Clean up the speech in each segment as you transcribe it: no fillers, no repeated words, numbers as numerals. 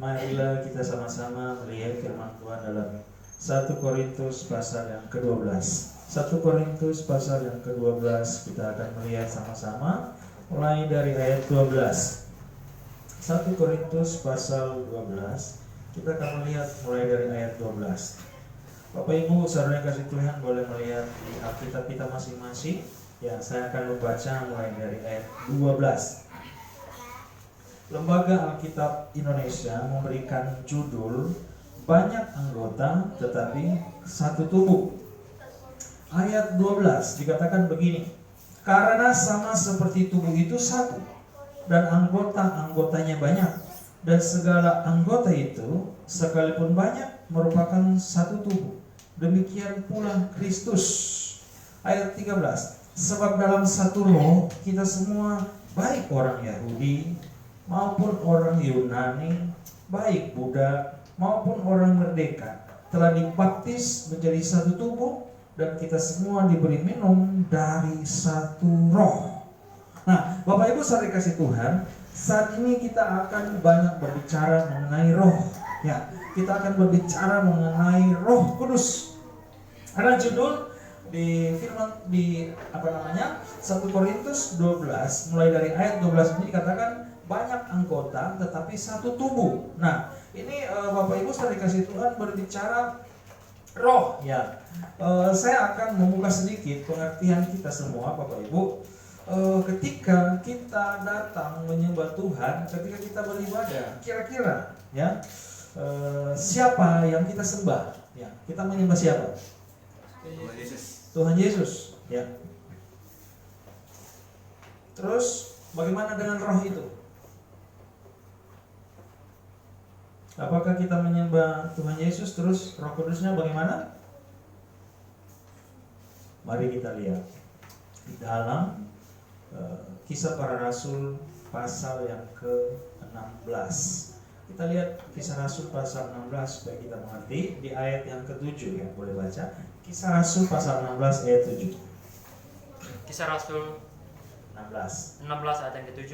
Marilah kita sama-sama melihat firman Tuhan dalam 1 Korintus pasal yang ke-12. 1 Korintus pasal yang ke-12 kita akan melihat sama-sama mulai dari ayat 12. 1 Korintus pasal 12 kita akan melihat mulai dari ayat 12. Bapak Ibu, saudara yang kasih Tuhan, boleh melihat di Alkitab kita masing-masing. Ya, saya akan membaca mulai dari ayat 12. Lembaga Alkitab Indonesia memberikan judul banyak anggota tetapi satu tubuh. Ayat 12 dikatakan begini, karena sama seperti tubuh itu satu dan anggota-anggotanya banyak, dan segala anggota itu sekalipun banyak merupakan satu tubuh. Demikian pula Kristus. Ayat 13, sebab dalam satu roh kita semua, baik orang Yahudi maupun orang Yunani, baik budak maupun orang merdeka, telah dibaptis menjadi satu tubuh, dan kita semua diberi minum dari satu roh. Nah, Bapak Ibu saudara kasih Tuhan, saat ini kita akan banyak berbicara mengenai roh. Ya, kita akan berbicara mengenai Roh Kudus. Ada judul di firman di 1 Korintus 12 mulai dari ayat 12 ini dikatakan banyak anggota tetapi satu tubuh. Nah, ini Bapak Ibu setelah dikasih Tuhan berbicara roh ya. Saya akan membuka sedikit pengertian kita semua Bapak Ibu. Ketika kita datang menyembah Tuhan, ketika kita beribadah, kira-kira ya siapa yang kita sembah? Ya, kita menyembah siapa? Tuhan Yesus. Tuhan Yesus ya. Terus bagaimana dengan roh itu? Apakah kita menyembah Tuhan Yesus terus Roh Kudusnya bagaimana? Mari kita lihat di dalam Kisah Para Rasul pasal yang ke-16. Kita lihat Kisah Rasul pasal 16 supaya kita mengerti di ayat yang ke-7 ya, boleh baca. Kisah Rasul pasal 16 ayat 7. Kisah Rasul 16 ayat yang ke-7.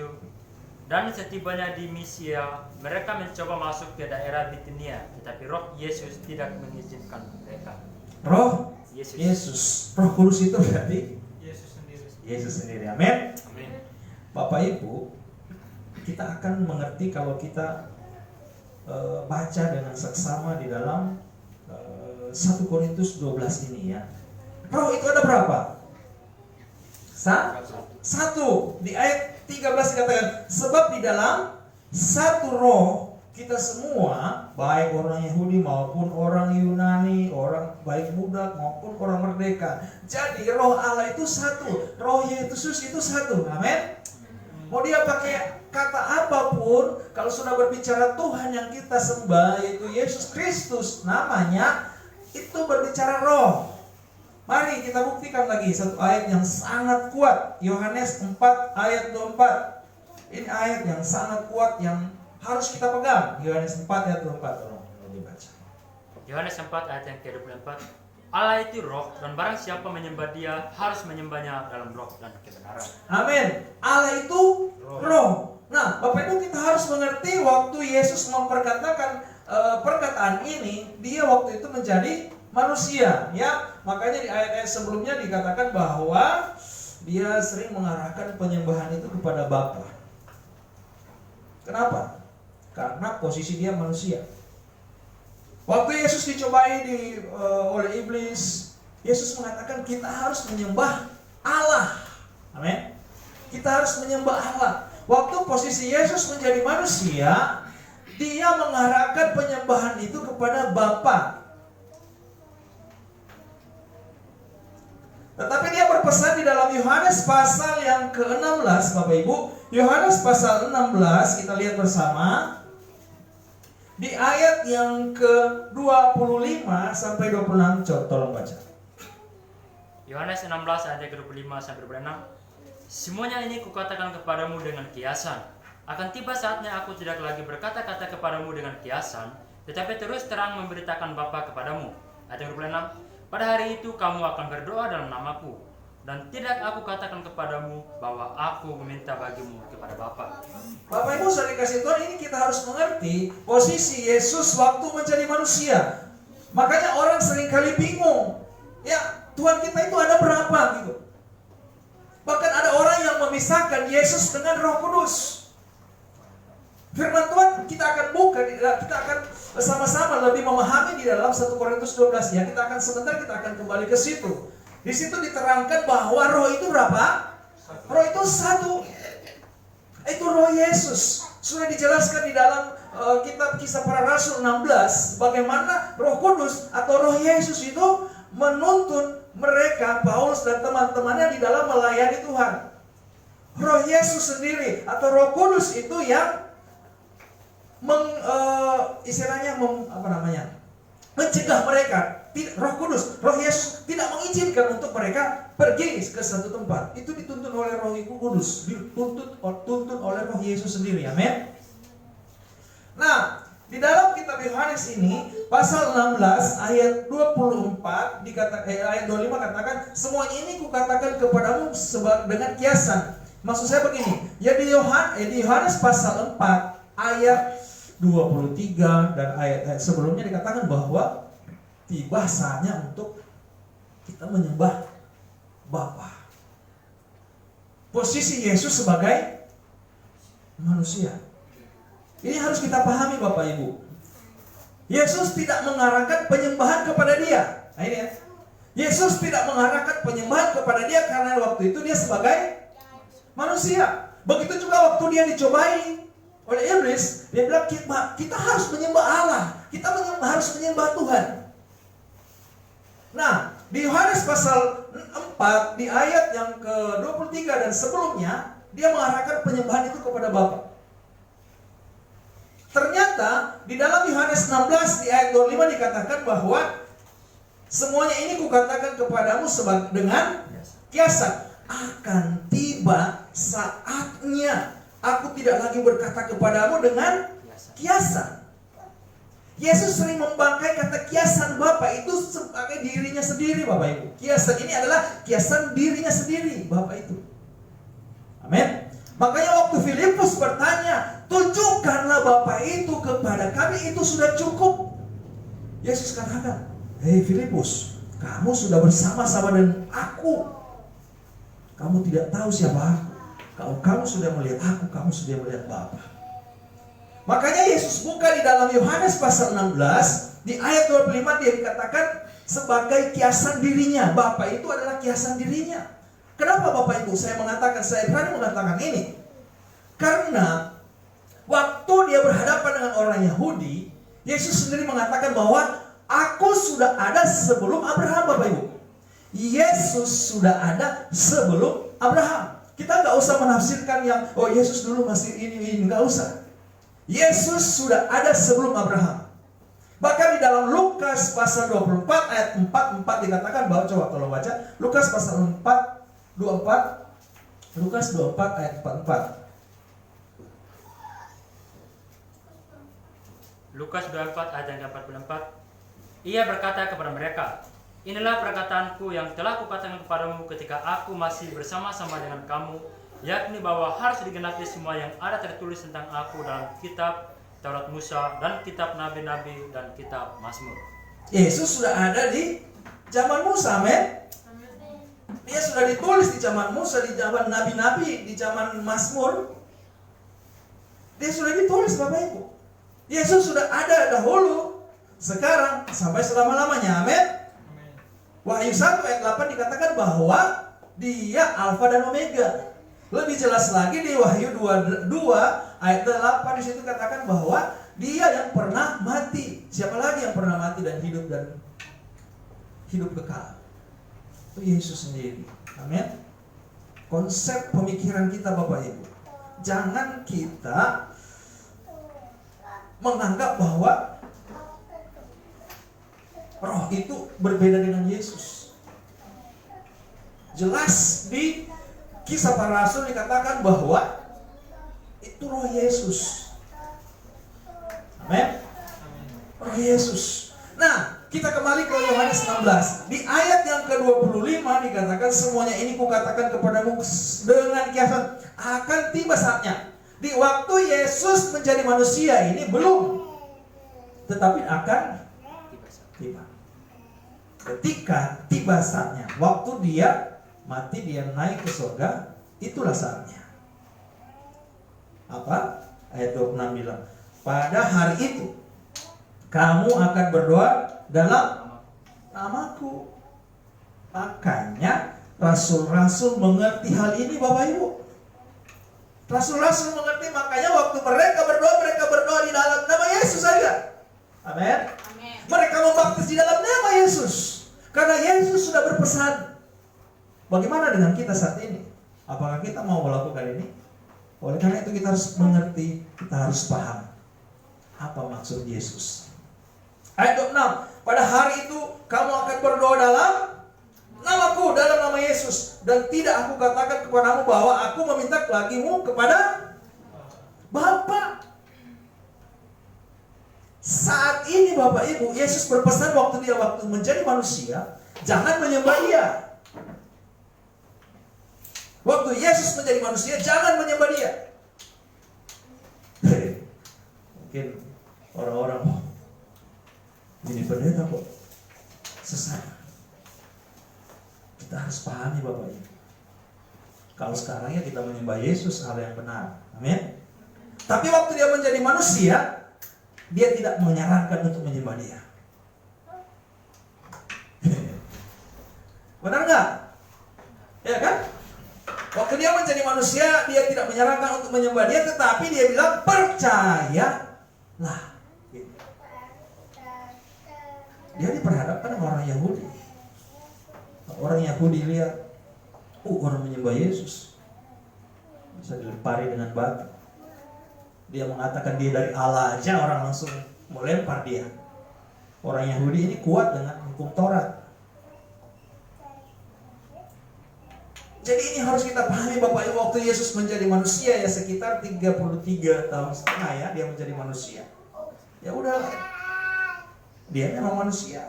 Dan setibanya di Misia, mereka mencoba masuk ke daerah Bitinia, tetapi Roh Yesus tidak mengizinkan mereka. Roh Yesus. Yesus. Roh Kudus itu berarti Yesus sendiri. Yesus sendiri. Amin. Amin. Bapak Ibu, kita akan mengerti kalau kita baca dengan seksama di dalam 1 Korintus 12 ini ya. Roh itu ada berapa? Satu. Di ayat 13 dikatakan, sebab di dalam satu roh kita semua, baik orang Yahudi maupun orang Yunani, orang baik budak maupun orang merdeka. Jadi roh Allah itu satu, roh Yesus itu satu. Amin. Mau dia pakai kata apapun, kalau sudah berbicara Tuhan yang kita sembah yaitu Yesus Kristus namanya, itu berbicara roh. Mari kita buktikan lagi satu ayat yang sangat kuat, Yohanes 4 ayat 24. Ini ayat yang sangat kuat yang harus kita pegang. Yohanes 4 ayat 24, tolong dibaca. Yohanes 4 ayat yang ke-24. Allah itu roh, dan barang siapa menyembah dia harus menyembahnya dalam roh dan kebenaran. Amin. Allah itu roh. Nah, Bapak Ibu, kita harus mengerti waktu Yesus memperkatakan perkataan ini, dia waktu itu menjadi manusia, ya. Makanya di ayat-ayat sebelumnya dikatakan bahwa dia sering mengarahkan penyembahan itu kepada Bapa. Kenapa? Karena posisi dia manusia. Waktu Yesus dicobai oleh iblis, Yesus mengatakan kita harus menyembah Allah. Amin. Kita harus menyembah Allah. Waktu posisi Yesus menjadi manusia, dia mengarahkan penyembahan itu kepada Bapa. Tetapi dia berpesan di dalam Yohanes pasal yang ke-16, Bapak Ibu. Yohanes pasal 16, kita lihat bersama. Di ayat yang ke-25 sampai 26, tolong baca. Yohanes 16 ayat yang ke-25 sampai 26. Semuanya ini kukatakan kepadamu dengan kiasan. Akan tiba saatnya aku tidak lagi berkata-kata kepadamu dengan kiasan, tetapi terus terang memberitakan Bapa kepadamu. Ayat yang ke-26. Pada hari itu kamu akan berdoa dalam namaku. dan tidak aku katakan kepadamu bahwa aku meminta bagimu kepada Bapa. Bapak Ibu sudah dikasih Tuhan, ini kita harus mengerti posisi Yesus waktu menjadi manusia. Makanya orang seringkali bingung. Ya, Tuhan kita itu ada berapa gitu. Bahkan ada orang yang memisahkan Yesus dengan Roh Kudus. Firman Tuhan kita akan buka, kita akan bersama-sama lebih memahami di dalam 1 Korintus 12 ya. Sebentar kita akan kembali ke situ. Di situ diterangkan bahwa Roh itu berapa? Roh itu satu. Itu Roh Yesus. Sudah dijelaskan di dalam kitab Kisah Para Rasul 16 bagaimana Roh Kudus atau Roh Yesus itu menuntun mereka, Paulus dan teman-temannya di dalam melayani Tuhan. Roh Yesus sendiri atau Roh Kudus itu yang mencegah mereka. Roh Kudus, Roh Yesus tidak mengizinkan untuk mereka pergi ke satu tempat. Itu dituntun oleh Roh Kudus, dituntun oleh Roh Yesus sendiri. Amin. Nah, di dalam kitab Yohanes ini pasal 16 ayat 24 ayat 25 katakan, semuanya ini kukatakan kepadamu dengan kiasan. Maksud saya begini, ya di Yohanes pasal 4 ayat 23 dan ayat sebelumnya dikatakan bahwa tiba saatnya untuk kita menyembah Bapa. Posisi Yesus sebagai manusia. Ini harus kita pahami Bapak Ibu. Yesus tidak mengarahkan penyembahan kepada dia. Nah ini ya. Yesus tidak mengarahkan penyembahan kepada dia karena waktu itu dia sebagai manusia. Begitu juga waktu dia dicobai oleh iblis, dia bilang kita harus menyembah Allah. Kita harus menyembah Tuhan. Nah, di Yohanes pasal 4 di ayat yang ke-23 dan sebelumnya, dia mengarahkan penyembahan itu kepada Bapa. Ternyata di dalam Yohanes 16 di ayat 25 dikatakan bahwa semuanya ini kukatakan kepadamu dengan kiasan. Akan tiba saatnya aku tidak lagi berkata kepadamu dengan kiasan. Yesus sering membangkai kata kiasan Bapa itu sebagai dirinya sendiri, Bapak Ibu. Kiasan ini adalah kiasan dirinya sendiri, Bapa itu. Amin. Makanya waktu Filipus bertanya, tunjukkanlah Bapa itu kepada kami, itu sudah cukup. Yesus katakan, hei Filipus, kamu sudah bersama-sama dengan aku. Kamu tidak tahu siapa aku. Kalau kamu sudah melihat aku, kamu sudah melihat Bapa. Makanya Yesus buka di dalam Yohanes pasal 16 di ayat 25 dia dikatakan sebagai kiasan dirinya. Bapa itu adalah kiasan dirinya. Kenapa Bapak Ibu saya berani mengatakan ini? Karena waktu dia berhadapan dengan orang Yahudi, Yesus sendiri mengatakan bahwa aku sudah ada sebelum Abraham, Bapak Ibu. Yesus sudah ada sebelum Abraham. Kita nggak usah menafsirkan yang Yesus dulu masih ini, nggak usah. Yesus sudah ada sebelum Abraham. Bahkan di dalam Lukas pasal 24 ayat 44 dikatakan bahwa, coba tolong baca Lukas pasal 24 Lukas 24 ayat 44. Lukas 24 ayat yang ke-44. Ia berkata kepada mereka, inilah perkataanku yang telah kukatakan kepadamu ketika aku masih bersama-sama dengan kamu, yakni bahwa harus digenapi semua yang ada tertulis tentang aku dalam kitab Taurat Musa dan kitab Nabi-Nabi dan kitab Mazmur. Yesus sudah ada di zaman Musa, amin. Dia sudah ditulis di zaman Musa, di zaman Nabi-Nabi, di zaman Mazmur. Dia sudah ditulis, Bapak Ibu. Yesus sudah ada dahulu, sekarang, sampai selama-lamanya, amin. Wahyu 1 ayat 8 dikatakan bahwa dia Alfa dan Omega. Lebih jelas lagi di Wahyu 2 ayat 8 di situ katakan bahwa dia yang pernah mati. Siapa lagi yang pernah mati dan hidup kekal? Itu Yesus sendiri. Amin. Konsep pemikiran kita Bapak Ibu, jangan kita menganggap bahwa Roh itu berbeda dengan Yesus. Jelas di Kisah Para Rasul dikatakan bahwa itu Roh Yesus. Amin. Roh Yesus. Nah, Kita kembali ke Yohanes 16. Di ayat yang ke-25 dikatakan, semuanya ini kukatakan kepadamu dengan kiasan, akan tiba saatnya. Di waktu Yesus menjadi manusia ini belum, tetapi akan tiba. Ketika tiba saatnya, waktu dia mati, dia naik ke surga, itulah saatnya. Apa? Ayat 26 bilang, pada hari itu kamu akan berdoa dalam namaku. Makanya rasul-rasul mengerti hal ini, Bapak Ibu. Rasul-rasul mengerti, makanya waktu mereka berdoa di dalam nama Yesus saja. Amin. Mereka membaptis di dalam nama Yesus. Karena Yesus sudah berpesan. Bagaimana dengan kita saat ini? Apakah kita mau melakukan ini? Oleh karena itu kita harus mengerti, kita harus paham apa maksud Yesus. Ayat 26, pada hari itu kamu akan berdoa dalam namaku, dalam nama Yesus. Dan tidak aku katakan kepadamu bahwa aku meminta lagimu kepada Bapa. Saat ini Bapak Ibu, Yesus berpesan waktu menjadi manusia, jangan menyembah Dia. Waktu Yesus menjadi manusia, jangan menyembah Dia. Mungkin orang-orang, ini pendeta kok sesat. Kita harus pahami Bapak Ibu. Kalau sekarang ya kita menyembah Yesus, hal yang benar. Amin. Tapi waktu Dia menjadi manusia, Dia tidak menyarankan untuk menyembah Dia. Benar nggak? Ya kan? Waktu Dia menjadi manusia, Dia tidak menyarankan untuk menyembah Dia, tetapi Dia bilang percayalah. Dia diperhadapkan sama orang Yahudi. Orang Yahudi lihat, orang menyembah Yesus, bisa dilempari dengan batu. Dia mengatakan dia dari Allah aja, orang langsung melempar dia. Orang Yahudi ini kuat dengan hukum Taurat. Jadi ini harus kita pahami Bapak Ibu, waktu Yesus menjadi manusia ya sekitar 33 tahun setengah ya dia menjadi manusia. Ya udah, dia memang manusia.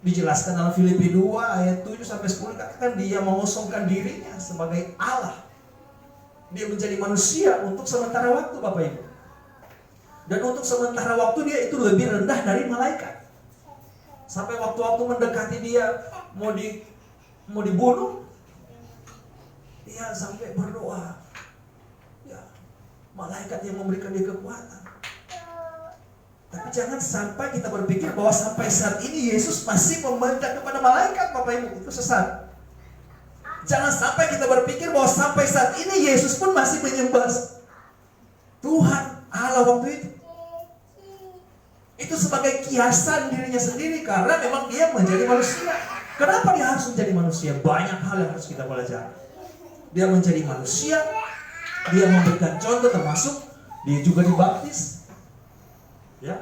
Dijelaskan dalam Filipi 2 ayat 7 sampai 10 katakan dia mengosongkan dirinya sebagai Allah. Dia menjadi manusia untuk sementara waktu Bapak Ibu. Dan untuk sementara waktu dia itu lebih rendah dari malaikat. Sampai waktu-waktu mendekati dia mau dibunuh, dia sampai berdoa. Ya, malaikat yang memberikan dia kekuatan. Tapi jangan sampai kita berpikir bahwa sampai saat ini Yesus masih meminta kepada malaikat, Bapak Ibu, itu sesat. Jangan sampai kita berpikir bahwa sampai saat ini Yesus pun masih menyembah Tuhan Allah waktu itu. Itu sebagai kiasan dirinya sendiri karena memang dia menjadi manusia. Kenapa dia harus menjadi manusia? Banyak hal yang harus kita pelajari. Dia menjadi manusia, dia memberikan contoh, termasuk dia juga dibaptis. Ya,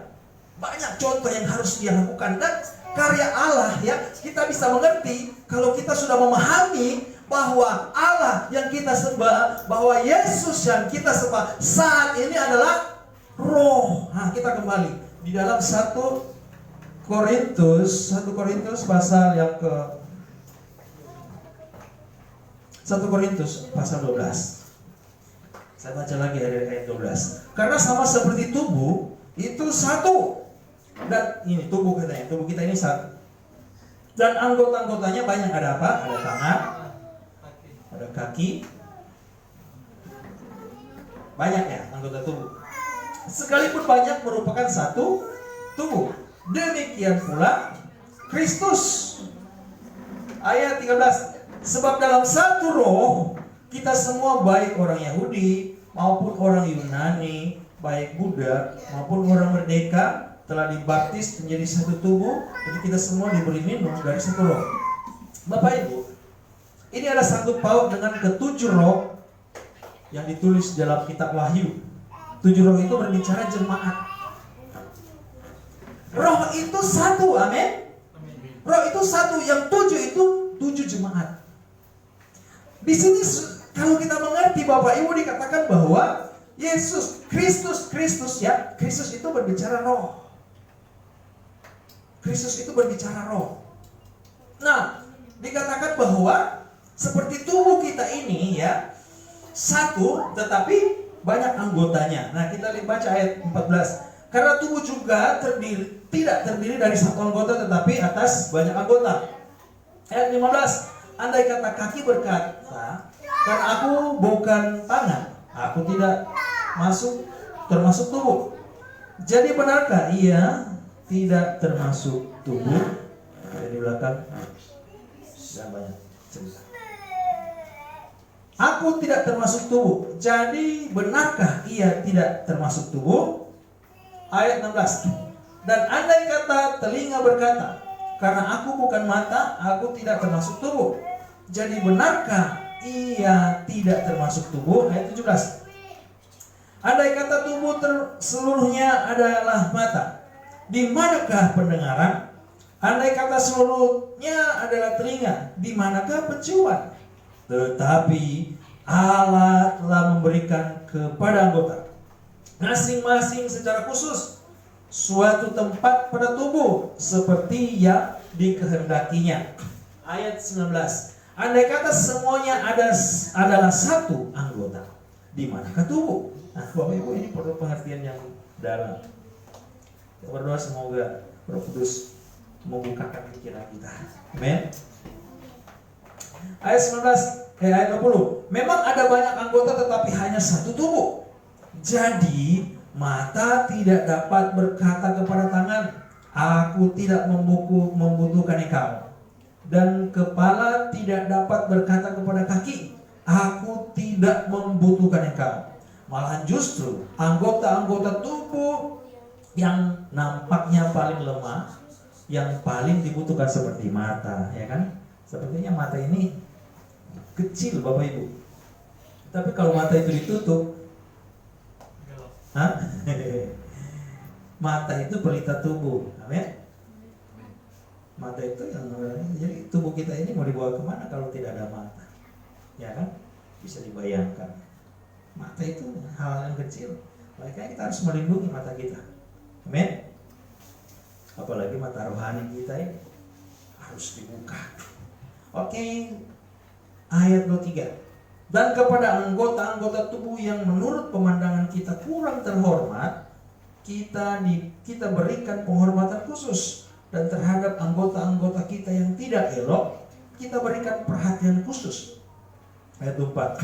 banyak contoh yang harus dia lakukan dan karya Allah ya kita bisa mengerti kalau kita sudah memahami bahwa Allah yang kita sembah, bahwa Yesus yang kita sembah saat ini adalah Roh. Nah, kita kembali di dalam 1 Korintus pasal yang ke 1 Korintus pasal 12. Saya baca lagi dari ayat 12. Karena sama seperti tubuh itu satu. Dan ini tubuh katanya, tubuh kita ini satu. Dan anggota-anggotanya banyak, ada apa? Ada tangan, ada kaki. Banyak ya anggota tubuh. Sekalipun banyak merupakan satu tubuh. Demikian pula Kristus. Ayat 13. Sebab dalam satu roh kita semua, baik orang Yahudi maupun orang Yunani, baik Buddha maupun orang merdeka, telah dibaptis menjadi satu tubuh. Jadi kita semua diberi minum dari satu roh. Bapak Ibu, ini ada satu paut dengan ketujuh roh yang ditulis dalam kitab Wahyu. 7 roh itu berbicara jemaat. Roh itu satu, amin. Roh itu satu, yang 7 itu 7 jemaat. Di sini kalau kita mengerti Bapak Ibu dikatakan bahwa Yesus, Kristus ya, Kristus itu berbicara roh. Kristus itu berbicara roh. Nah, dikatakan bahwa seperti tubuh kita ini ya, satu tetapi banyak anggotanya. Nah, kita baca ayat 14. Karena tubuh juga tidak terdiri dari satu anggota tetapi atas banyak anggota. Ayat 15. Andai kata kaki berkata, karena aku bukan tangan, aku tidak termasuk tubuh. Jadi benarkah ia tidak termasuk tubuh? Di belakang dan banyak cerita. Aku tidak termasuk tubuh. Jadi benarkah ia tidak termasuk tubuh? Ayat 16. Dan andai kata telinga berkata, karena aku bukan mata, aku tidak termasuk tubuh. Jadi benarkah ia tidak termasuk tubuh? Ayat 17. Andai kata tubuh seluruhnya adalah mata, di manakah pendengaran? Andai kata seluruhnya adalah telinga, di manakah penciuman? Tetapi Allah telah memberikan kepada anggota masing-masing secara khusus suatu tempat pada tubuh seperti yang dikehendakinya. Ayat 19. Andai kata semuanya adalah satu anggota, di manakah tubuh? Nah, Bapak Ibu, ini perlu pengertian yang dalam. Kita berdoa semoga Roh Kudus membukakan pikiran kita. Amin. Ayat 20. Memang ada banyak anggota tetapi hanya satu tubuh. Jadi mata tidak dapat berkata kepada tangan, aku tidak membutuhkan engkau. Dan kepala tidak dapat berkata kepada kaki, aku tidak membutuhkan engkau. Malahan justru anggota-anggota tubuh yang nampaknya paling lemah, yang paling dibutuhkan seperti mata, ya kan? Sepertinya mata ini kecil, Bapak Ibu. Tapi kalau mata itu ditutup, mata itu pelita tubuh, amin. Mata itu yang, jadi tubuh kita ini mau dibawa kemana kalau tidak ada mata, ya kan? Bisa dibayangkan. Mata itu hal yang kecil, makanya kita harus melindungi mata kita, amin. Apalagi mata rohani kita ini harus dibuka. Oke, ayat 23. Dan kepada anggota-anggota tubuh yang menurut pemandangan kita kurang terhormat, kita berikan penghormatan khusus. Dan terhadap anggota-anggota kita yang tidak elok, kita berikan perhatian khusus. Ayat 4.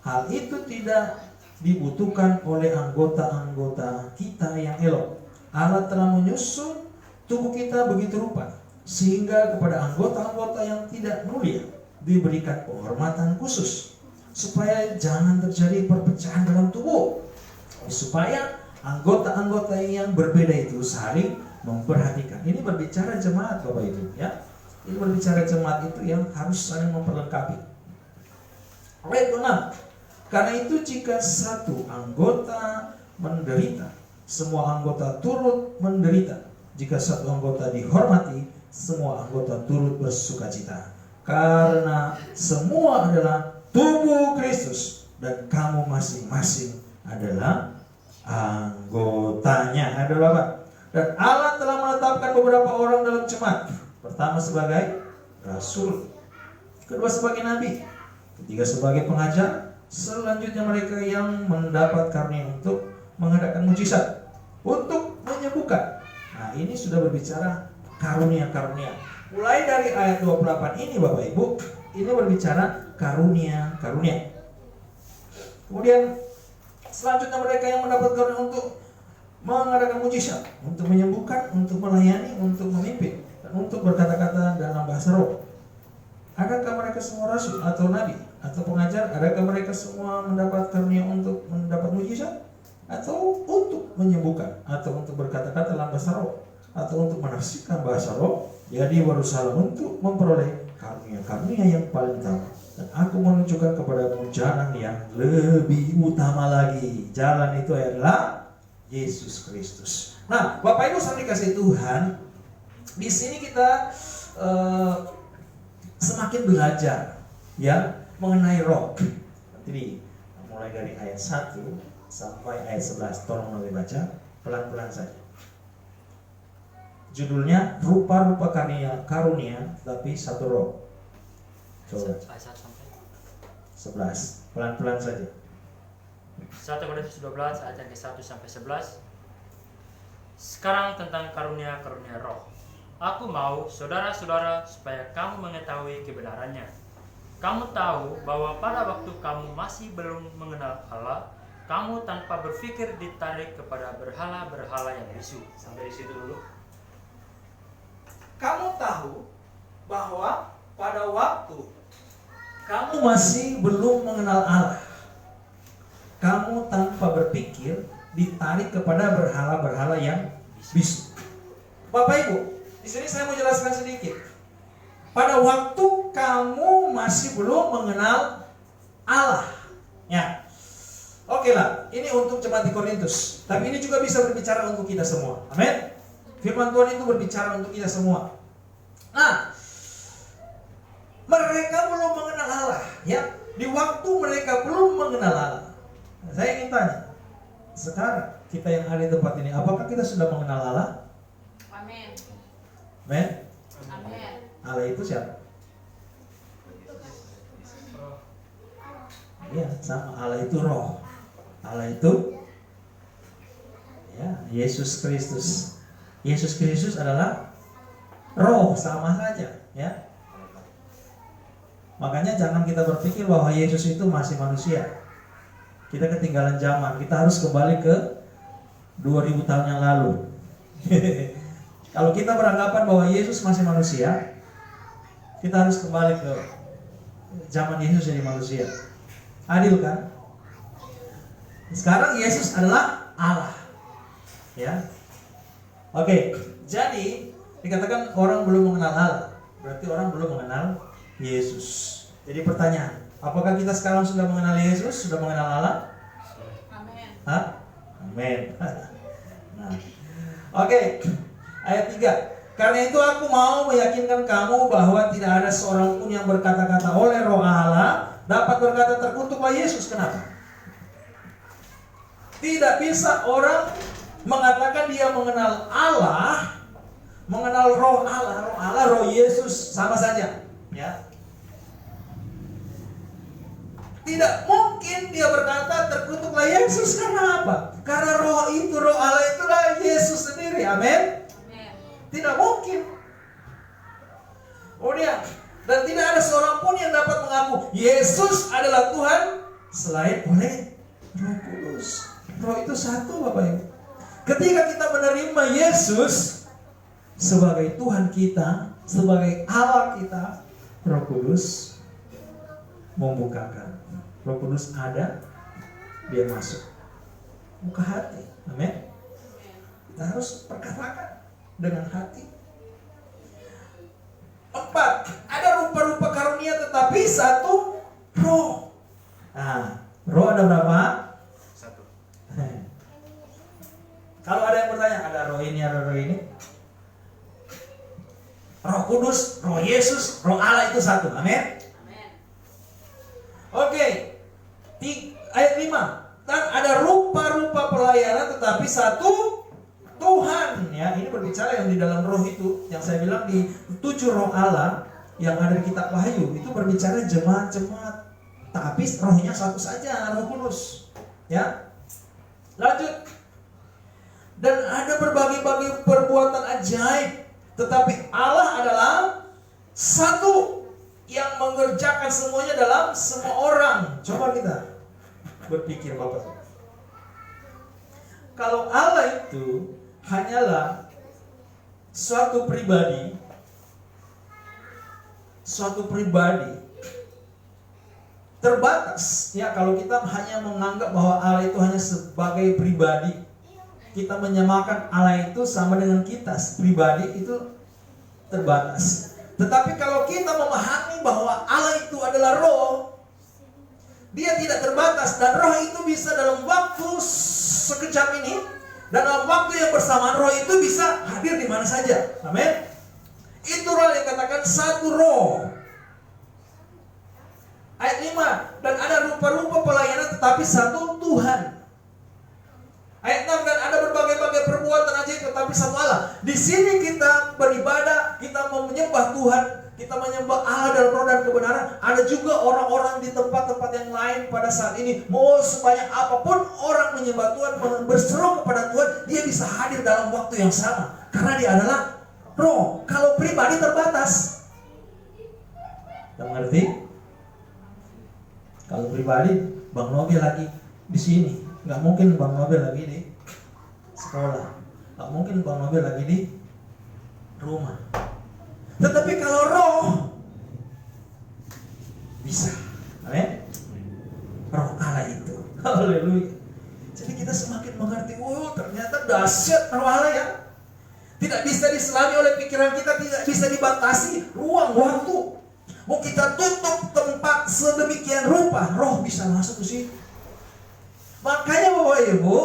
Hal itu tidak dibutuhkan oleh anggota-anggota kita yang elok. Allah telah menyusun tubuh kita begitu rupa, sehingga kepada anggota-anggota yang tidak mulia diberikan penghormatan khusus, supaya jangan terjadi perpecahan dalam tubuh, supaya anggota-anggota yang berbeda itu saling memperhatikan. Ini berbicara jemaat, Bapak Ibu, ya. Ini berbicara jemaat itu yang harus saling memperlengkapi. Ayat 6. Karena itu jika satu anggota menderita, semua anggota turut menderita. Jika satu anggota dihormati, semua anggota turut bersukacita. Karena semua adalah tubuh Kristus dan kamu masing-masing adalah anggotanya. Ada apa? Dan Allah telah menetapkan beberapa orang dalam jemaat. Pertama sebagai rasul, kedua sebagai nabi, ketiga sebagai pengajar, selanjutnya mereka yang mendapat karunia untuk mengadakan mujizat, untuk menyembuhkan. Nah, ini sudah berbicara karunia-karunia. Mulai dari ayat 28 ini, Bapak Ibu, ini berbicara karunia-karunia. Kemudian selanjutnya mereka yang mendapat karunia untuk mengadakan mujizat, untuk menyembuhkan, untuk melayani, untuk memimpin, dan untuk berkata-kata dalam bahasa roh. Adakah mereka semua rasul atau nabi atau pengajar? Adakah mereka semua mendapat karunia untuk mendapat mujizat, atau untuk menyembuhkan, atau untuk berkata-kata dalam bahasa roh, atau untuk menafsirkan bahasa roh? Jadi berusaha untuk memperoleh karunia-karunia yang paling utama. Dan aku menunjukkan kepadamu jalan yang lebih utama lagi. Jalan itu adalah Yesus Kristus. Nah, Bapak Ibu saudara dikasih Tuhan, di sini kita semakin belajar ya mengenai roh. Jadi mulai dari ayat 1 sampai ayat 11, tolong lebih baca pelan-pelan saja. Judulnya rupa-rupa karunia tapi satu roh. Coba Ayat 1 sampai 11. Pelan-pelan saja. 1 Korintus 12 ayat yang ke-1 sampai 11. Sekarang tentang karunia-karunia roh. Aku mau saudara-saudara supaya kamu mengetahui kebenarannya. Kamu tahu bahwa pada waktu kamu masih belum mengenal Allah, kamu tanpa berpikir ditarik kepada berhala-berhala yang bisu. Sampai di situ dulu. Kamu tahu bahwa pada waktu kamu masih belum mengenal Allah, kamu tanpa berpikir ditarik kepada berhala-berhala yang bisu. Bapak Ibu, di sini saya mau jelaskan sedikit. Pada waktu kamu masih belum mengenal Allah, ya. Oke lah, ini untuk jemaat di Korintus. Tapi ini juga bisa berbicara untuk kita semua. Amin. Firman Tuhan itu berbicara untuk kita semua. Nah, mereka belum mengenal Allah, ya. Di waktu mereka belum mengenal Allah. Saya ingin tanya, sekarang kita yang ada di tempat ini, apakah kita sudah mengenal Allah? Amin. Amin. Amin. Allah itu siapa? Iya, sama. Allah itu roh. Allah itu ya Yesus Kristus. Yesus Kristus adalah roh, sama saja, ya. Makanya jangan kita berpikir bahwa Yesus itu masih manusia. Kita ketinggalan zaman. Kita harus kembali ke 2000 tahun yang lalu. Kalau kita beranggapan bahwa Yesus masih manusia, kita harus kembali ke zaman Yesus jadi manusia. Adil kan? Sekarang Yesus adalah Allah. Ya. Oke, jadi dikatakan orang belum mengenal Allah, berarti orang belum mengenal Yesus. Jadi pertanyaan, apakah kita sekarang sudah mengenal Yesus, sudah mengenal Allah? Amin. Hah? Amin. Nah. Oke, ayat 3. Karena itu aku mau meyakinkan kamu bahwa tidak ada seorang pun yang berkata-kata oleh roh Allah dapat berkata terkutuklah Yesus. Kenapa? Tidak bisa orang mengatakan dia mengenal Allah, mengenal roh Allah, roh Yesus sama saja, ya. Tidak mungkin dia berkata terkutuklah Yesus. Karena apa? Karena roh itu, roh Allah itulah Yesus sendiri. Amin. Tidak mungkin. Oh dia, dan tidak ada seorang pun yang dapat mengaku Yesus adalah Tuhan selain oleh Roh Kudus. Roh itu satu, Bapak Ibu. Ketika kita menerima Yesus sebagai Tuhan kita, sebagai Allah kita, Roh Kudus membukakan. Roh Kudus ada, dia masuk, buka hati. Amin. Kita harus perkatakan dengan hati. 4. Ada rupa-rupa karunia tetapi satu roh. Nah, roh ada berapa? 1. Kalau ada yang bertanya, ada roh ini, ada roh ini. Roh Kudus, roh Yesus, roh Allah itu satu. Amin. Oke. Ayat 5. Dan ada rupa-rupa pelayanan tetapi satu Tuhan, ya. Ini berbicara yang di dalam roh itu, yang saya bilang di 7 roh Allah yang ada di kitab Wahyu, itu berbicara jemaat-jemaat. Tapi rohnya satu saja, Roh Kudus. Ya. Lanjut. Dan ada berbagai-bagai perbuatan ajaib, tetapi Allah adalah satu yang mengerjakan semuanya dalam semua orang. Coba kita berpikir, Bapak. Kalau Allah itu hanyalah suatu pribadi terbatas, ya. Kalau kita hanya menganggap bahwa Allah itu hanya sebagai pribadi, kita menyamakan Allah itu sama dengan kita pribadi, itu terbatas. Tetapi kalau kita memahami bahwa Allah itu adalah roh, dia tidak terbatas, dan roh itu bisa dalam waktu sekejap ini, dan dalam waktu yang bersamaan roh itu bisa hadir di mana saja. Amin. Itu roh yang katakan satu roh. Ayat 5. Dan ada rupa-rupa pelayanan tetapi satu Tuhan. Ayat 6, dan ada berbagai-bagai perbuatan ajaib tetapi satu Allah. Di sini kita beribadah, kita mau menyembah Tuhan, kita menyembah Allah dalam roh dan kebenaran. Ada juga orang-orang di tempat-tempat yang lain pada saat ini. Mau sebanyak apapun orang menyembah Tuhan, berseru kepada Tuhan, dia bisa hadir dalam waktu yang sama. Karena dia adalah roh. Kalau pribadi terbatas. Kamu ngerti? Kalau pribadi, Bang Nobel lagi di sini. Nggak mungkin Bang Nobel lagi di sekolah. Nggak mungkin Bang Nobel lagi di rumah. Tetapi kalau roh bisa. Amin. Roh Allah itu. Haleluya. Jadi kita semakin mengerti, ternyata dahsyat roh Allah ya. Tidak bisa diselami oleh pikiran kita, tidak bisa dibatasi ruang waktu. Mau kita tutup tempat sedemikian rupa, roh bisa masuk ke situ. Makanya Bapak Ibu,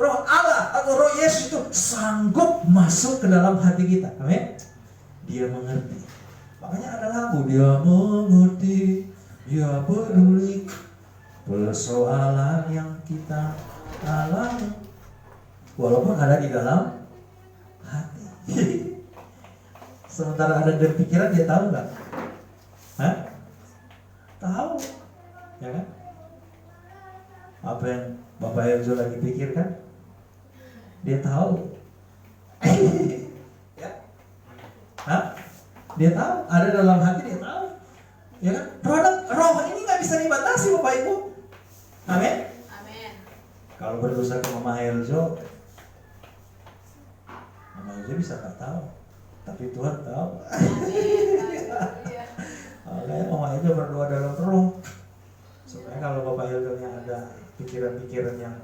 roh Allah atau roh Yesus itu sanggup masuk ke dalam hati kita. Amin. Dia mengerti. Makanya ada lagu, dia mengerti, dia peduli persoalan yang kita alami, walaupun ada di dalam hati. Sementara ada di pikiran, dia tahu nggak? Hah? Tahu, ya kan? Apa yang Bapak Herzo lagi pikirkan, dia tahu. Ya? Hah? Dia tahu, ada dalam hati, dia tahu. Ya kan? Roh ini nggak bisa dibatasi Bapak Ibu. Amin. Amin. Kalau berdosa ke Mama Herzo, Mama Herzo bisa nggak tahu, tapi Tuhan tahu. Makanya Mama Herzo berdoa dalam roh, supaya kalau Bapak Herzo yang ada pikiran-pikiran yang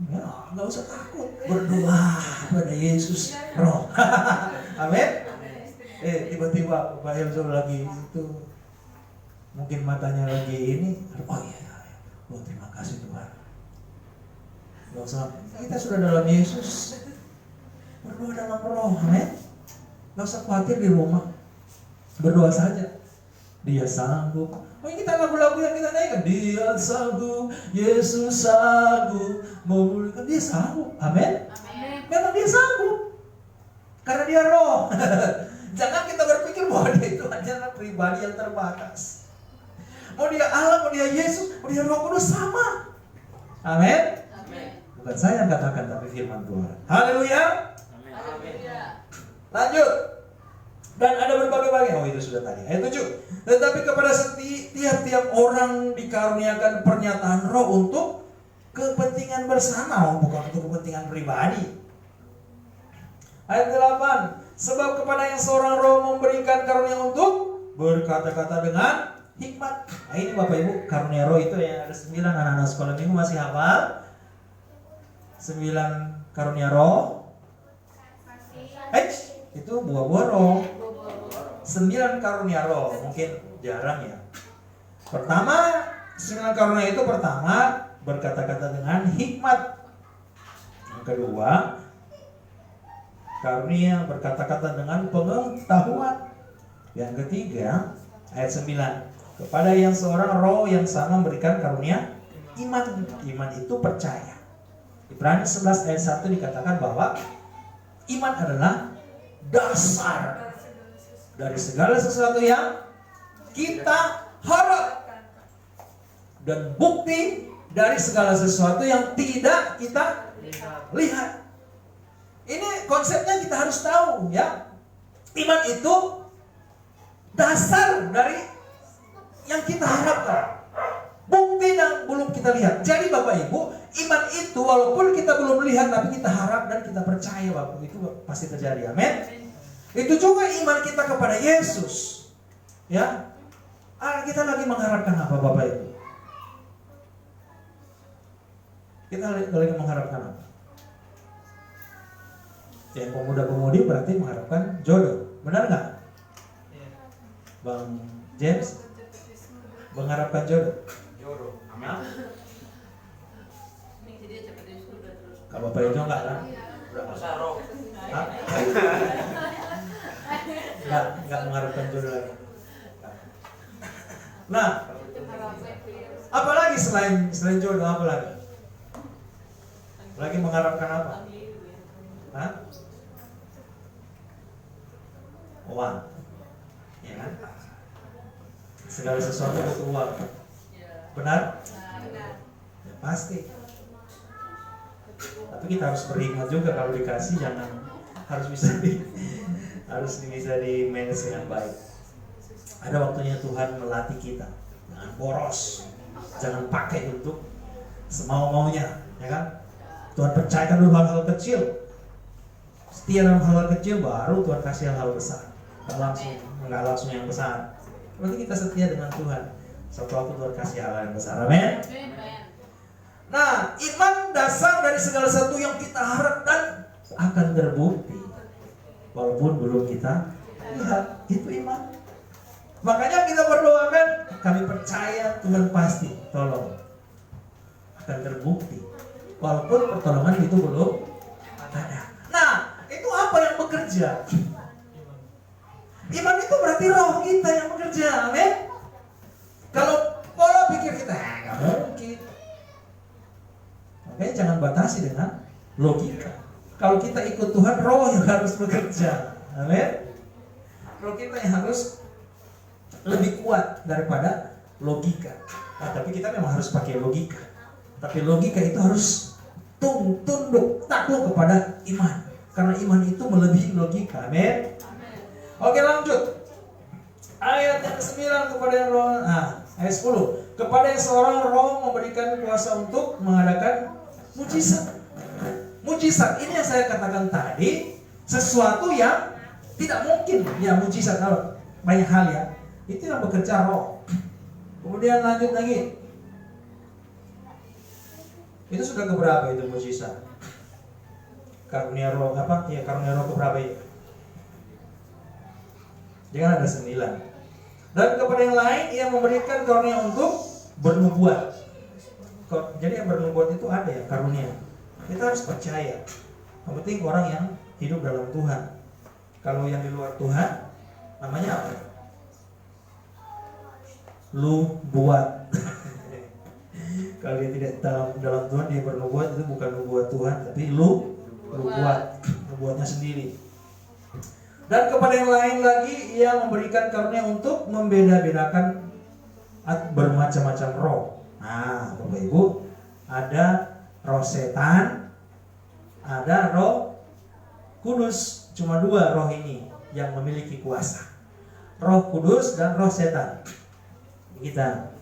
ya nggak usah takut, berdoa pada Yesus roh. Amin. Tiba-tiba Bapak Herzo lagi itu, mungkin matanya lagi ini, oh iya, terima kasih Tuhan. Nggak usah, kita sudah dalam Yesus, berdoa dalam roh. Amin. Nggak usah khawatir di rumah, berdoa saja. Dia sanggup. Oh, ini kita lagu-lagu yang kita naikkan. Dia sanggup, Yesus sanggup memulihkan. Dia sanggup. Amin. Memang dia sanggup. Karena dia roh. Jangan kita berpikir bahwa dia itu hanyalah pribadi yang terbatas. Mau dia Allah, mau dia Yesus, mau dia Roh Kudus sama. Amin. Bukan saya yang katakan, tapi firman Tuhan. Haleluya. Lanjut. Dan ada berbagai-bagai. Oh, itu sudah tadi. Ayat 7. Tetapi kepada tiap-tiap orang dikaruniakan pernyataan roh untuk kepentingan bersama, bukan untuk kepentingan pribadi. Ayat 8. Sebab kepada yang seorang roh memberikan karunia untuk berkata-kata dengan hikmat. Nah, ini Bapak Ibu, karunia roh itu yang ada 9. Anak-anak sekolah minggu masih hafal 9 karunia roh. Itu buah-buah roh. 9 karunia roh, mungkin jarang ya. Pertama, 9 karunia itu pertama berkata-kata dengan hikmat. Yang kedua, karunia berkata-kata dengan pengetahuan. Yang ketiga, ayat 9, kepada yang seorang roh yang sama memberikan karunia iman. Iman itu percaya. Ibrani 11 ayat 1 dikatakan bahwa iman adalah dasar dari segala sesuatu yang kita harap dan bukti dari segala sesuatu yang tidak kita lihat. Ini konsepnya kita harus tahu ya. Iman itu dasar dari yang kita harapkan, bukti yang belum kita lihat. Jadi Bapak Ibu, iman itu walaupun kita belum lihat, tapi kita harap dan kita percaya Bapak, itu pasti terjadi. Amin. Itu juga iman kita kepada Yesus. Ya. Kita lagi mengharapkan apa Bapak Ibu? Kita lagi mengharapkan apa? Yang pemuda-pemudi berarti mengharapkan jodoh. Benar nggak? Bang James mengharapkan jodoh. Amin. Kalau Bapak Ibu enggak kan? Enggak mengharapkan jodoh lagi. Nah, apalagi selain jodoh, apa lagi? Lagi mengharapkan apa? Hah? Uang. Ya kan? Segala sesuatu butuh uang. Benar? Ya, pasti. Tapi kita harus berhikmat juga, kalau dikasih jangan harus bisa di manage dengan baik. Ada waktunya Tuhan melatih kita. Jangan boros. Jangan pakai untuk semau-maunya, ya kan? Tuhan percayakan dulu hal-hal kecil. Setia dalam hal-hal kecil, baru Tuhan kasih hal-hal besar. Enggak langsung yang besar. Berarti kita setia dengan Tuhan. Suatu waktu Tuhan kasih hal yang besar. Amin. Nah, iman dasar dari segala sesuatu yang kita harap dan akan terbukti walaupun belum kita lihat. Itu iman. Makanya kita berdoakan, kami percaya Tuhan pasti tolong, akan terbukti walaupun pertolongan itu belum ada. Nah, itu apa yang bekerja? Iman itu berarti roh kita yang bekerja. Amin. Kalau pola pikir kita nggak mungkin, makanya jangan batasi dengan logika. Kalau kita ikut Tuhan, roh yang harus bekerja. Amin. Roh kita yang harus lebih kuat daripada logika. Nah, tapi kita memang harus pakai logika. Tapi logika itu harus tunduk, takluk kepada iman. Karena iman itu melebihi logika. Amin. Oke, lanjut. Ayat yang ke-9 kepada yang roh. Ayat 10. Kepada yang seorang roh memberikan kuasa untuk mengadakan mujizat. Mujizat ini yang saya katakan tadi, sesuatu yang tidak mungkin. Ya, mujizat kalau banyak hal ya. Itu yang bekerja roh. Kemudian lanjut lagi. Itu sudah keberapa itu mujizat? Karunia roh apa? Ya, karunia roh keberapa itu? Jangan ada 9. Dan kepada yang lain ia memberikan karunia untuk bernubuat. Jadi yang bernubuat itu ada ya karunia. Kita harus percaya. Yang penting orang yang hidup dalam Tuhan. Kalau yang di luar Tuhan, namanya apa? Lu buat. Kalau dia tidak dalam Tuhan, dia bernubuat, itu bukan nubuat Tuhan, tapi lu buat, nubuatnya sendiri. Dan kepada yang lain lagi ia memberikan karunia untuk membeda-bedakan bermacam-macam roh. Nah, Bapak Ibu, ada roh setan, ada roh kudus. Cuma 2 roh ini yang memiliki kuasa. Roh kudus dan roh setan. Kita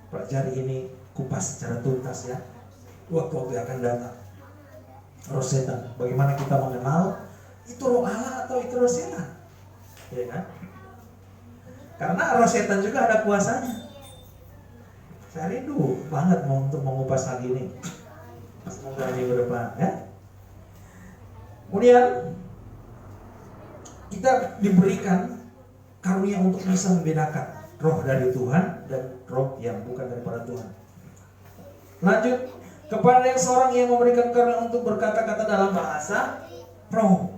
pelajari ini, kupas secara tuntas ya. Waktu-waktu akan datang. Roh setan, bagaimana kita mengenal itu roh Allah atau itu roh setan? Ya kan? Karena roh setan juga ada kuasanya. Saya rindu banget untuk mengupas hal ini. Semoga minggu depan ya. Kemudian kita diberikan karunia untuk bisa membedakan roh dari Tuhan dan roh yang bukan daripada Tuhan. Lanjut, kepada yang seorang yang memberikan karunia untuk berkata-kata dalam bahasa roh.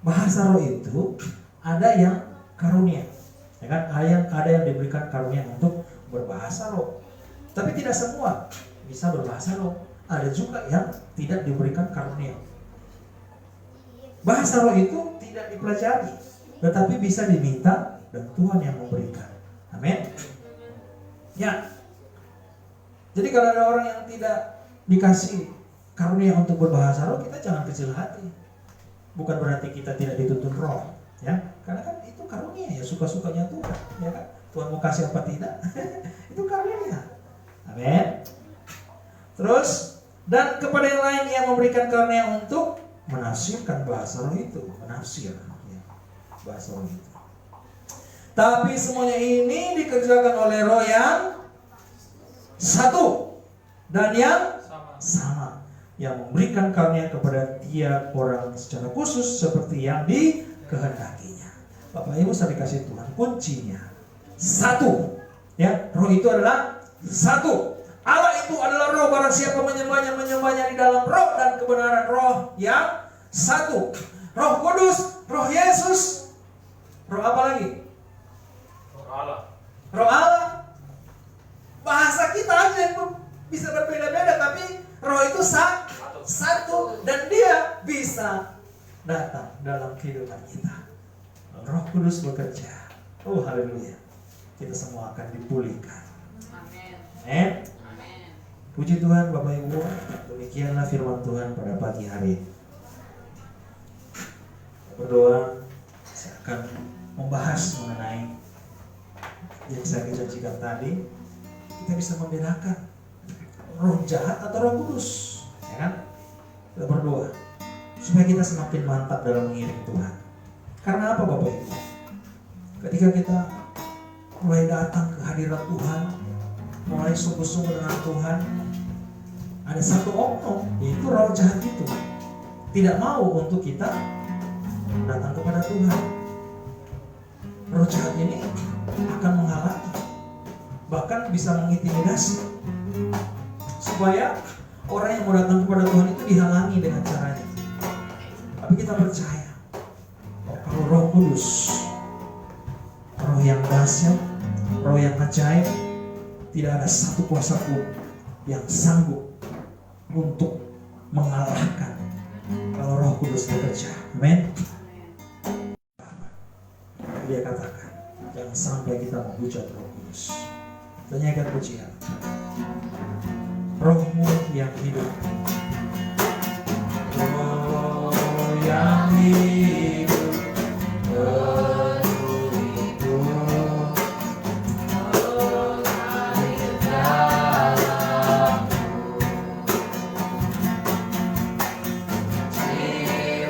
Bahasa roh itu ada yang karunia, ya kan? Ada yang diberikan karunia untuk berbahasa roh. Tapi tidak semua bisa berbahasa roh. Ada juga yang tidak diberikan karunia. Bahasa roh itu tidak dipelajari, tetapi bisa diminta dan Tuhan yang memberikan. Amin. Ya. Jadi kalau ada orang yang tidak dikasih karunia untuk berbahasa roh, kita jangan kecil hati. Bukan berarti kita tidak dituntun roh, ya. Karena kan itu karunia ya, suka-sukanya Tuhan, ya kan. Tuhan mau kasih apa tidak? Itu karunia. Amin. Terus, dan kepada yang lain yang memberikan karunia untuk menafsirkan bahasa roh itu, menafsir ya, bahasa roh itu. Tapi semuanya ini dikerjakan oleh roh yang satu dan yang sama, yang memberikan karunia kepada tiap orang secara khusus seperti yang dikehendakinya. Bapak Ibu saya dikasih Tuhan, kuncinya satu, ya. Roh itu adalah satu. Allah itu adalah roh, barang siapa menyembahnya di dalam roh dan kebenaran, roh yang satu. Roh Kudus, roh Yesus, roh apa lagi? Roh Allah. Roh Allah. Bahasa kita aja yang bisa berbeda-beda, tapi Roh itu satu dan dia bisa datang dalam kehidupan kita. Roh Kudus bekerja. Oh haleluya. Kita semua akan dipulihkan. Amin. Amin. Amin. Puji Tuhan Bapak Ibu. Demikianlah firman Tuhan pada pagi hari. Berdoa, saya akan membahas mengenai yang saya janjikan tadi. Kita bisa membedakan roh jahat atau roh kudus, ya kan? Kita berdoa supaya kita semakin mantap dalam mengiring Tuhan. Karena apa Bapak Ibu? Ketika kita mulai datang ke hadirat Tuhan, mulai sungguh-sungguh dengan Tuhan, ada satu oknum, yaitu roh jahat itu tidak mau untuk kita datang kepada Tuhan. Roh jahat ini akan menghalangi, bahkan bisa mengintimidasi, supaya orang yang mau datang kepada Tuhan itu dihalangi dengan caranya. Tapi kita percaya kalau Roh Kudus, roh yang dahsyat, roh yang ajaib, tidak ada satu kuasa pun yang sanggup untuk mengalahkan kalau Roh Kudus bekerja. Amin. Dia katakan, jangan sampai kita menghujat Roh Kudus. Tanyakan pujian. Rohmu yang hidup, roh yang hidup, penuhiku, mengalir dalamku,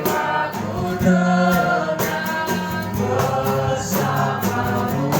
jiwaku tenang bersamamu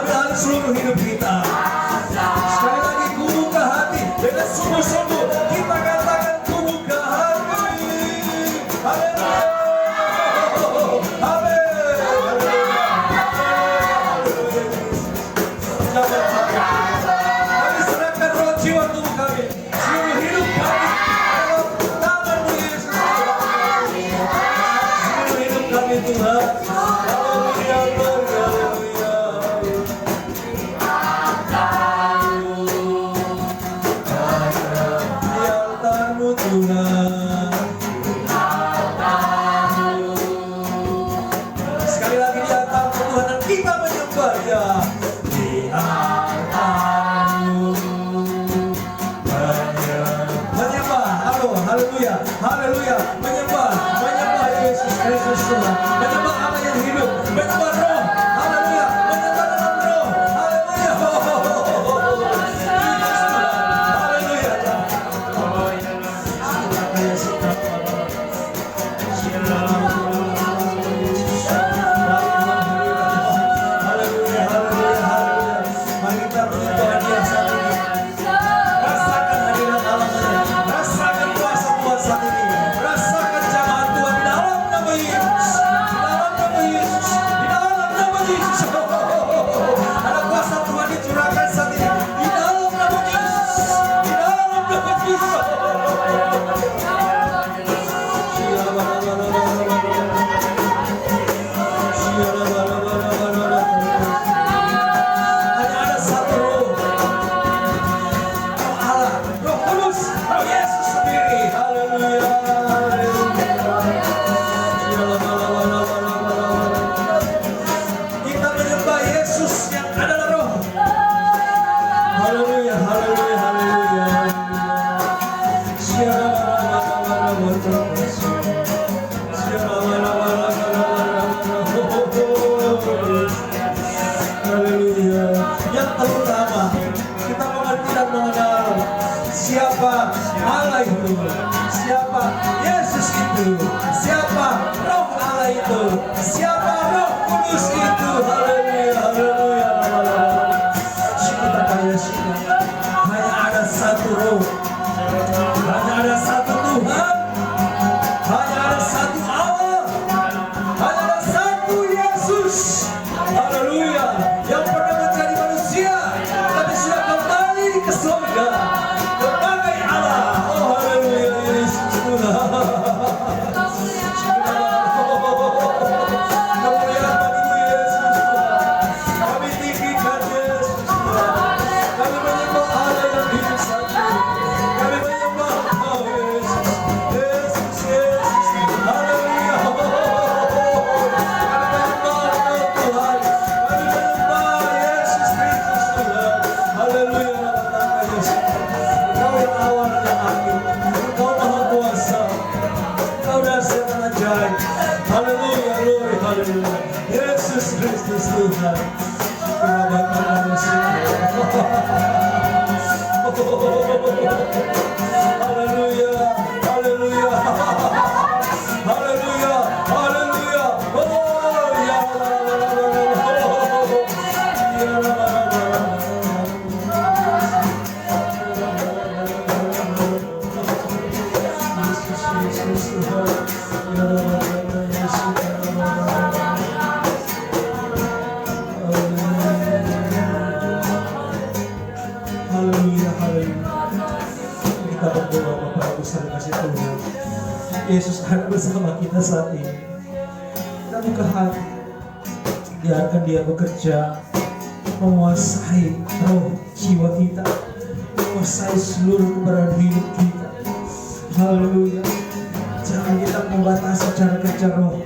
dalam seluruh hidup kita. Sekali lagi ku buka hati dengan sungguh-sungguh kita katakan ku buka hati. Haleluya. Kami serahkan roh jiwa tubuh kami, seluruh hidup kami dalam tangan-Mu Yesus. Seluruh hidup kami Tuhan. Tuhan, Sekali lagi di atas Tuhan dan kita menyembah Dia. Di atasmu menyembah. Halo, haleluya, haleluya. Menyembah Yesus Kristus Tuhan. Menyembah Allah yang hidup. Menyembah Roh. Haleluya. Menyembah dalam Roh. Haleluya. Yang terutama kita mengerti dan mengenal siapa Allah itu, siapa Yesus itu, siapa Roh Allah itu, siapa Roh Kudus itu. Haleluya, haleluya. Kita kaya hanya ada satu Roh, hanya ada satu Tuhan, hanya ada satu Allah, hanya ada satu Yesus. Haleluya, yang pernah menjadi manusia tapi sudah kembali ke surga sebagai Allah. Oh haleluya, Yesus Tuhan. Kemuliaan bagimu Yesus Tuhan. Kami tinggikan Yesus Tuhan. Kami menyembah Allah yang hidup satu. Kami menyembah Engkau Yesus. Yesus, Yesus. Haleluya. Kami menyembah Engkau Tuhan. Kami menyembah Yesus Kristus Tuhan. Haleluya. Yesus. Engkau yang awal dan akhir. Engkau maha kuasa. Engkau dasar dan ajaib. Haleluya, glory, haleluya. Yesus Kristus Tuhan. Haleluya, haleluya. Haleluya, haleluya. Oh, ya haleluya, haleluya. Kita berdoa Bapak Ibu saudara kasih Tuhan. Yesus ada bersama kita saat ini. Kita buka hati, biarkan Dia bekerja, menguasai roh jiwa kita, menguasai seluruh keberadaan hidup kita. Haleluya. Jangan kita membatasi cara kerja roh,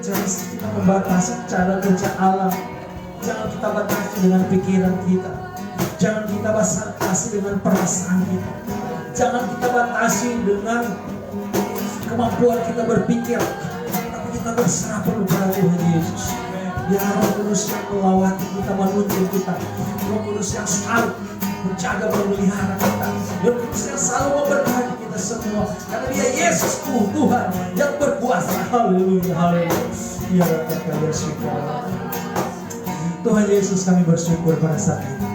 jangan kita membatasi cara kerja alam, jangan kita batasi dengan pikiran kita, jangan kita batasi dengan perasaan kita, jangan kita batasi dengan kemampuan kita berpikir, tapi kita berserah penuh pada Tuhan Yesus. Biar Roh Kudus yang melawati kita, menuntun kita, Roh Kudus yang selalu menjaga, memelihara kita, Roh Kudus yang selalu memberkati kita semua, karena Dia Yesus Tuhan yang berkuasa. Haleluya, haleluya. Ya Tuhan Yesus, kami bersyukur pada saat ini.